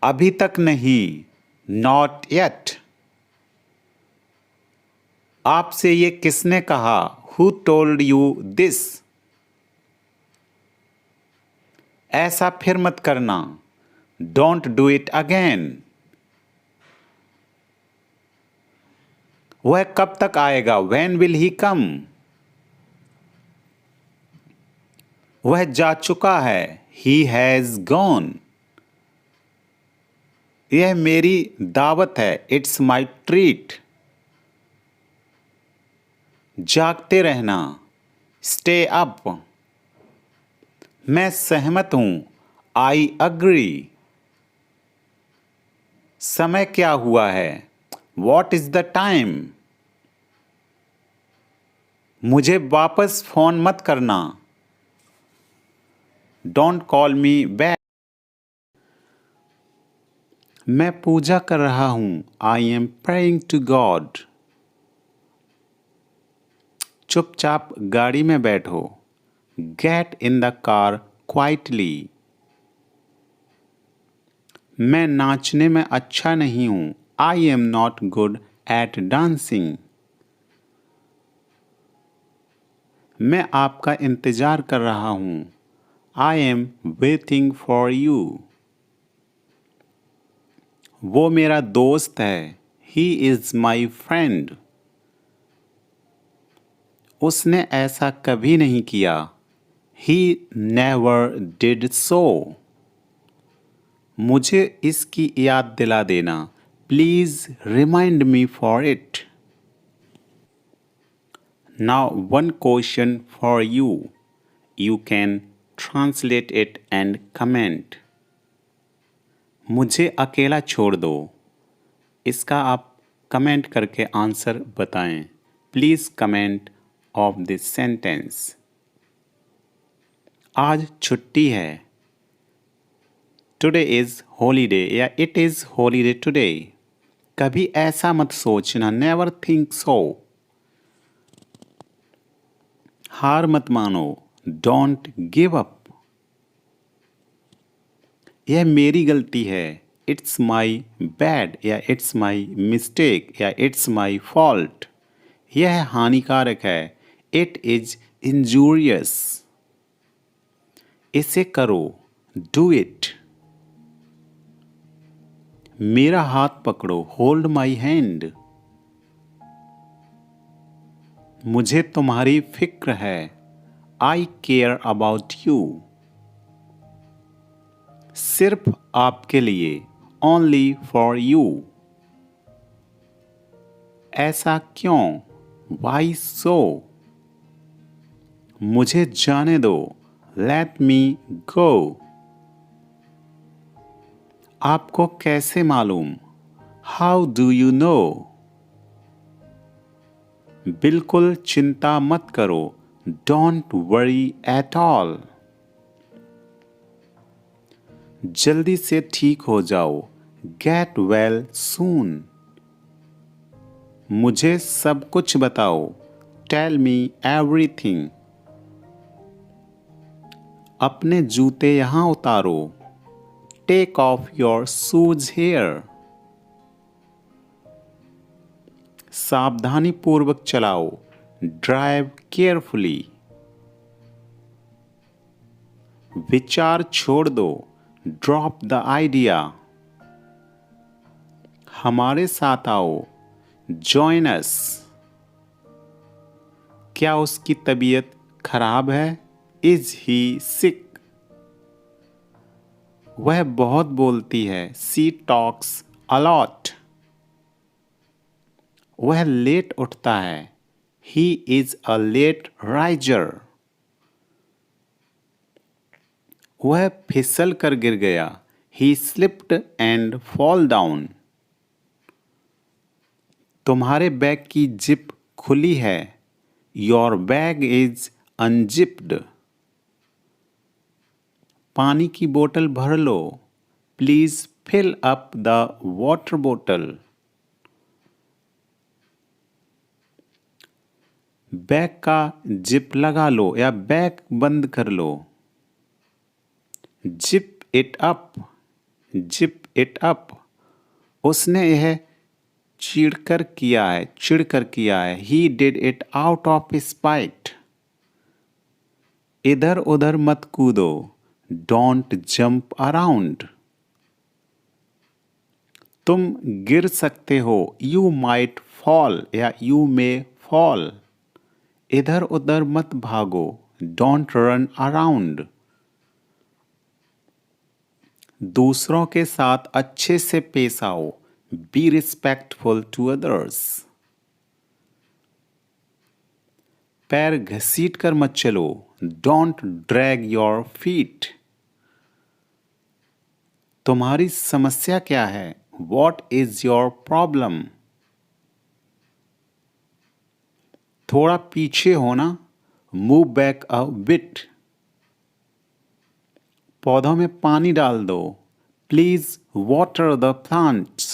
अभी तक नहीं, नॉट येट। आपसे ये किसने कहा, हु टोल्ड यू दिस? ऐसा फिर मत करना, डोंट डू इट अगेन। वह कब तक आएगा, व्हेन विल ही कम? वह जा चुका है, ही हैज गॉन। यह मेरी दावत है, इट्स माई ट्रीट। जागते रहना, स्टे अप। मैं सहमत हूं, आई अग्री। समय क्या हुआ है, वॉट इज द टाइम? मुझे वापस फोन मत करना, डोंट कॉल मी बैक। मैं पूजा कर रहा हूं, I am praying to God. चुपचाप गाड़ी में बैठो, get in the car quietly. मैं नाचने में अच्छा नहीं हूं, I am not good at dancing. मैं आपका इंतजार कर रहा हूं, I am waiting for you. वो मेरा दोस्त है, ही इज माई फ्रेंड। उसने ऐसा कभी नहीं किया, ही नेवर डिड सो। मुझे इसकी याद दिला देना, please remind me for it. Now one question for you, you can translate it and comment. मुझे अकेला छोड़ दो, इसका आप कमेंट करके आंसर बताएं। Please comment of this sentence. आज छुट्टी है, टुडे इज हॉलीडे या इट इज हॉलीडे टुडे। कभी ऐसा मत सोचना, नेवर थिंक सो। हार मत मानो, डोंट गिव अप। यह मेरी गलती है, इट्स माई बैड या इट्स माई मिस्टेक या इट्स माई फॉल्ट। यह हानिकारक है, इट इज इंजूरियस। इसे करो, डू इट। मेरा हाथ पकड़ो, होल्ड माई हैंड। मुझे तुम्हारी फिक्र है, आई केयर अबाउट यू। सिर्फ आपके लिए, only for you. ऐसा क्यों? Why so? मुझे जाने दो, let me go. आपको कैसे मालूम? How do you know? बिल्कुल चिंता मत करो, don't worry at all. जल्दी से ठीक हो जाओ, get well soon. मुझे सब कुछ बताओ, tell me everything. अपने जूते यहाँ उतारो, take off your shoes here. सावधानी पूर्वक चलाओ, drive carefully. विचार छोड़ दो, drop the idea. हमारे साथ आओ, join us. क्या उसकी तबीयत खराब है? Is he sick? वह बहुत बोलती है, she talks a lot. वह लेट उठता है, he is a late riser. वह फिसल कर गिर गया, he slipped and fall down. तुम्हारे बैग की जिप खुली है, your bag is unzipped. पानी की बोतल भर लो, please fill up the water bottle. Bag का जिप लगा लो या बैग बंद कर लो, zip it up, zip it up. उसने यह चिढ़कर किया है, he did it out of spite. इधर उधर मत कूदो, don't jump around. तुम गिर सकते हो, you might fall या you may fall. इधर उधर मत भागो, don't run around. दूसरों के साथ अच्छे से पेश आओ, be respectful to others. पैर घसीट कर मत चलो, don't drag your feet. तुम्हारी समस्या क्या है? What is your problem? थोड़ा पीछे होना, move back a bit. पौधों में पानी डाल दो, please water the plants.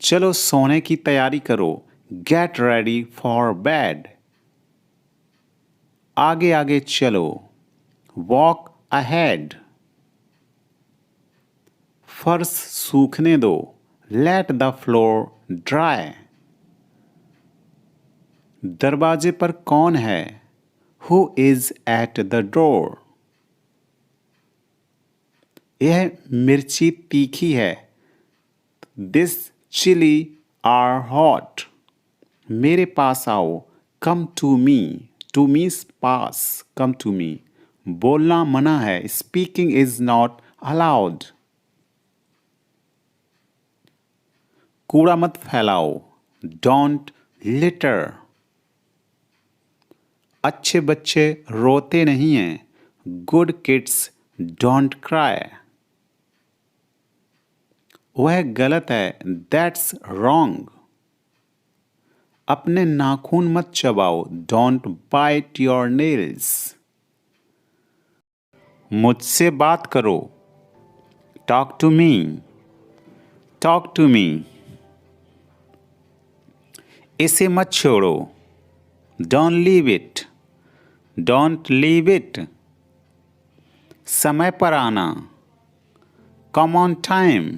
चलो सोने की तैयारी करो, get ready for bed. आगे आगे चलो, walk ahead. फर्श सूखने दो, let the floor dry. दरवाजे पर कौन है? Who is at the door? यह मिर्ची तीखी है, this chili are hot. मेरे पास आओ, come to me. To me's pass, come to me. बोलना मना है, speaking is not allowed. कूड़ा मत फैलाओ, don't litter. अच्छे बच्चे रोते नहीं हैं, good kids don't cry. वह गलत है, that's wrong. अपने नाखून मत चबाओ, don't bite your nails. मुझसे बात करो, talk to me. talk to me. इसे मत छोड़ो, don't leave it. don't leave it. समय पर आना, come on time.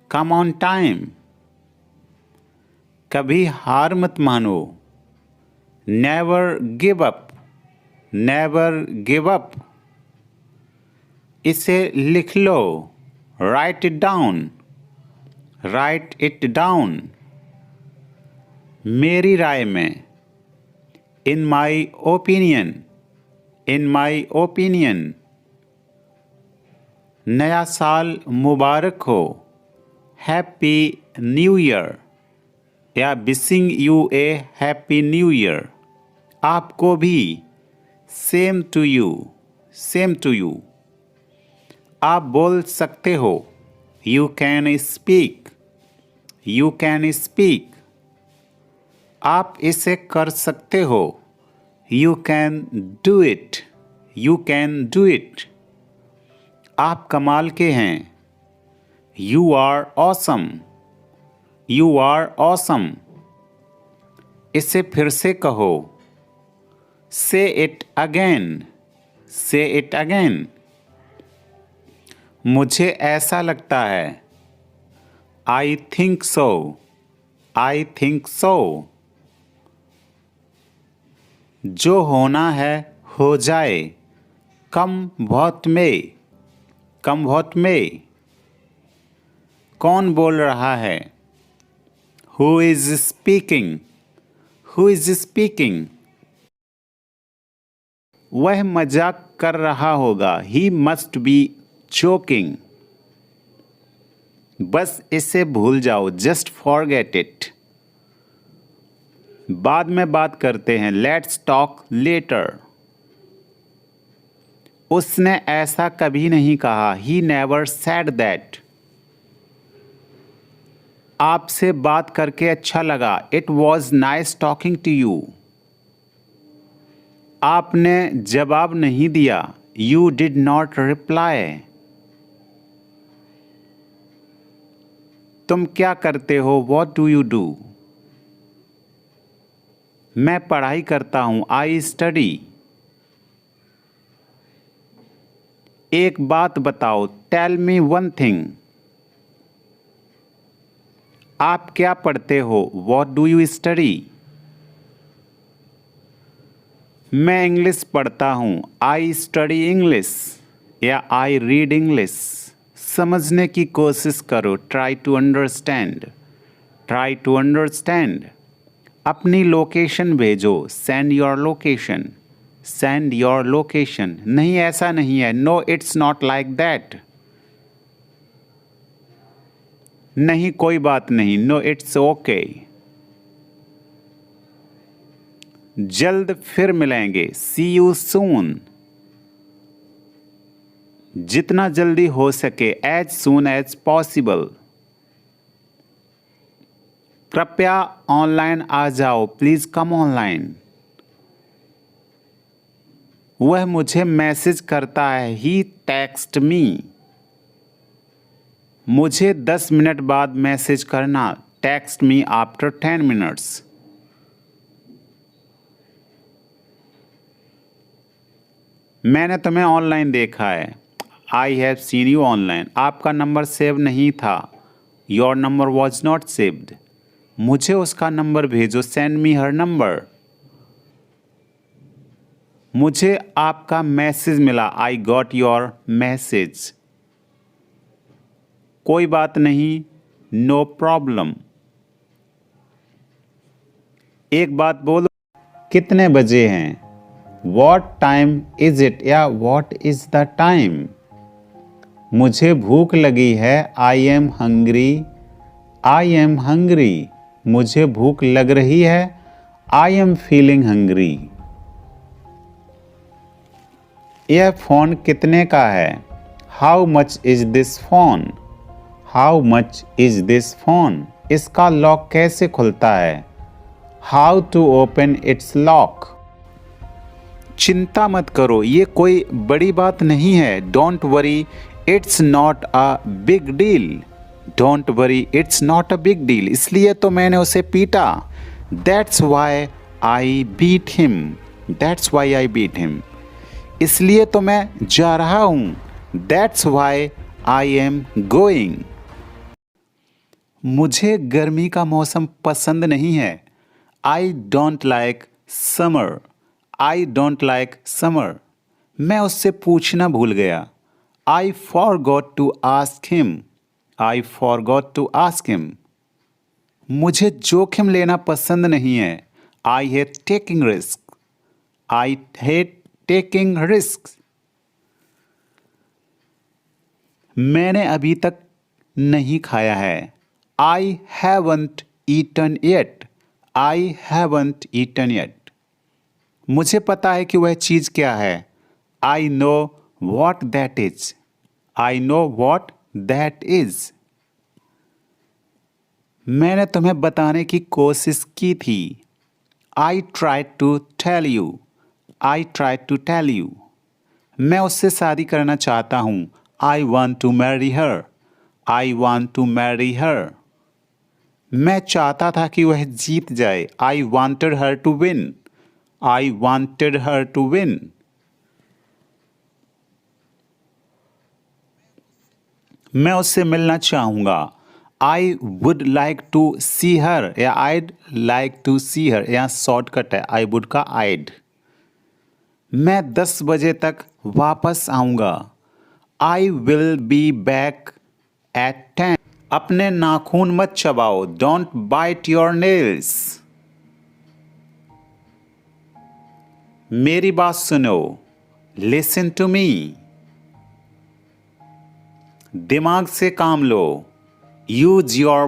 come on time. कभी हार मत मानो, never give up. never give up. इसे लिख लो, write it down. write it down. मेरी राय में, in my opinion. In my opinion. नया साल मुबारक हो, हैप्पी न्यू ईयर, या wishing you a happy new year. आपको भी, same to you, same to you. आप बोल सकते हो, you can speak, you can speak. आप इसे कर सकते हो, you can do it, you can do it. आप कमाल के हैं, you are awesome, you are awesome. इसे फिर से कहो, say it again, say it again. मुझे ऐसा लगता है, I think so, I think so. जो होना है हो जाए, कम बहुत में, कम बहुत में। कौन बोल रहा है, who is speaking, who is speaking. वह मजाक कर रहा होगा, ही मस्ट बी जोकिंग। बस इसे भूल जाओ, जस्ट फॉरगेट इट। बाद में बात करते हैं, लेट्स टॉक लेटर। उसने ऐसा कभी नहीं कहा, ही नेवर सेड दैट। आपसे बात करके अच्छा लगा, it was nice talking to you. आपने जवाब नहीं दिया, यू डिड नॉट रिप्लाई। तुम क्या करते हो, वॉट डू यू डू। मैं पढ़ाई करता हूं, आई स्टडी। एक बात बताओ, टेल मी वन थिंग। आप क्या पढ़ते हो, वॉट डू यू स्टडी। मैं इंग्लिश पढ़ता हूं, आई स्टडी इंग्लिश, या आई रीड इंग्लिश। समझने की कोशिश करो, try to understand, try to understand. अपनी लोकेशन भेजो, send your location, send your location. नहीं, ऐसा नहीं है, no it's not like that. नहीं, कोई बात नहीं, नो इट्स ओके। जल्द फिर मिलेंगे, सी यू सून। जितना जल्दी हो सके, एज सून एज पॉसिबल। कृपया ऑनलाइन आ जाओ, प्लीज कम ऑनलाइन। वह मुझे मैसेज करता है, ही टेक्स्ट मी। मुझे 10 मिनट बाद मैसेज करना, टेक्स्ट मी आफ्टर 10 मिनट्स। मैंने तुम्हें ऑनलाइन देखा है, I have seen you online. आपका नंबर सेव नहीं था, your number was not saved. मुझे उसका नंबर भेजो, सेंड मी हर नंबर। मुझे आपका मैसेज मिला, आई गॉट योर मैसेज। कोई बात नहीं, नो प्रॉब्लम। एक बात बोलो, कितने बजे हैं, वॉट टाइम इज इट, या वॉट इज द टाइम। मुझे भूख लगी है, I am hungry, I am hungry. मुझे भूख लग रही है, आई एम फीलिंग हंग्री। यह फोन कितने का है, how much is this phone, how much is this phone. इसका लॉक कैसे खुलता है, how to open its lock. चिंता मत करो, ये कोई बड़ी बात नहीं है, don't worry, it's not a big deal, don't worry, it's not a big deal. इसलिए तो मैंने उसे पीटा, that's why I beat him, that's why I beat him. इसलिए तो मैं जा रहा हूं, that's why I am going. मुझे गर्मी का मौसम पसंद नहीं है, I don't like summer, I don't like summer. मैं उससे पूछना भूल गया, I forgot to ask him, I forgot to ask him. मुझे जोखिम लेना पसंद नहीं है, I hate taking risk, I hate taking risks. मैंने अभी तक नहीं खाया है. I haven't eaten yet. I haven't eaten yet. मुझे पता है कि वह चीज़ क्या है. I know what that is. I know what that is. मैंने तुम्हें बताने की कोशिश की थी. I tried to tell you. I tried to tell you. मैं उससे शादी करना चाहता हूँ. I want to marry her. I want to marry her. मैं चाहता था कि वह जीत जाए. I wanted her to win. I wanted her to win. मैं उससे मिलना चाहूँगा. I would like to see her या I'd like to see her यहाँ शॉर्टकट है. I would का I'd. मैं 10 बजे तक वापस आऊँगा. I will be back at 10. अपने नाखून मत चबाओ. Don't bite your nails. मेरी बात सुनो. Listen to me. दिमाग से काम लो. Use your